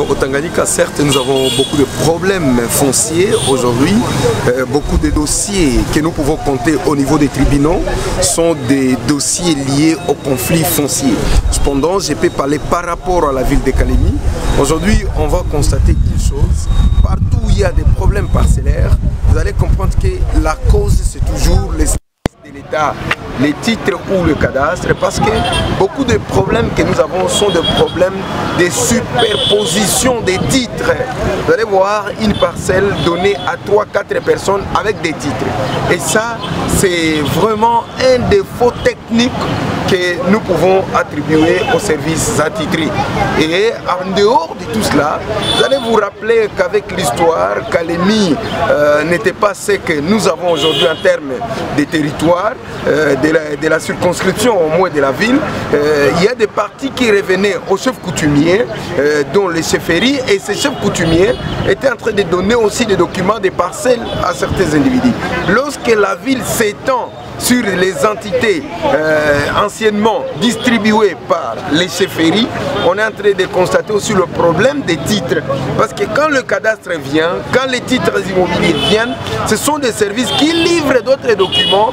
au Tanganyika, certes, nous avons beaucoup de problèmes fonciers aujourd'hui. Beaucoup de dossiers que nous pouvons compter au niveau des tribunaux sont des dossiers liés au conflit foncier. Cependant, je peux parler par rapport à la ville de Kalemi. Aujourd'hui, on va constater une chose. Partout où il y a des problèmes parcellaires, vous allez comprendre que la cause, c'est toujours les services de l'État, les titres ou le cadastre, parce que beaucoup de problèmes que nous avons sont des problèmes de superposition des titres. Vous allez voir une parcelle donnée à 3-4 personnes avec des titres. Et ça, c'est vraiment un défaut technique que nous pouvons attribuer aux services attitrés. Et en dehors de tout cela, vous allez vous rappeler qu'avec l'histoire, Kalemi n'était pas ce que nous avons aujourd'hui en termes de territoire, de la circonscription au moins de la ville. Il y a des parties qui revenaient aux chefs coutumiers, dont les chefferies, et ces chefs coutumiers étaient en train de donner aussi des documents, des parcelles à certains individus. Lorsque la ville s'étend sur les entités anciennement distribuées par les chefferies, on est en train de constater aussi le problème des titres. Parce que quand le cadastre vient, quand les titres immobiliers viennent, ce sont des services qui livrent d'autres documents.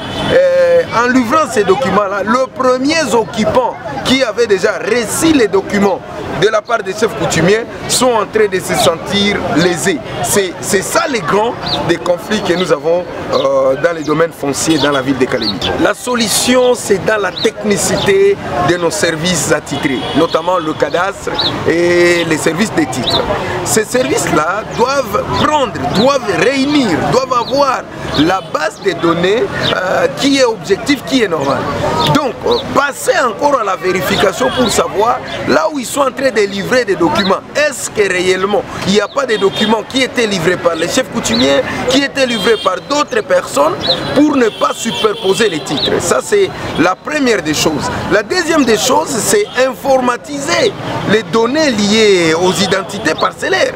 En livrant ces documents-là, le premier occupant qui avait déjà reçu les documents de la part des chefs coutumiers sont en train de se sentir lésés. C'est ça les grands des conflits que nous avons dans les domaines fonciers dans la ville de Kalemi. La solution, c'est dans la technicité de nos services attitrés, notamment le cadastre et les services des titres. Ces services-là doivent prendre, doivent réunir, doivent avoir la base des données qui est objective, qui est normale. Donc, passer encore à la vérification pour savoir là où ils sont en train de livrer des documents. Est-ce que réellement il n'y a pas des documents qui étaient livrés par les chefs coutumiers, qui étaient livrés par d'autres personnes pour ne pas superposer les titres? Ça, c'est la première des choses. La deuxième des choses, c'est informatiser les données liées aux identités parcellaires.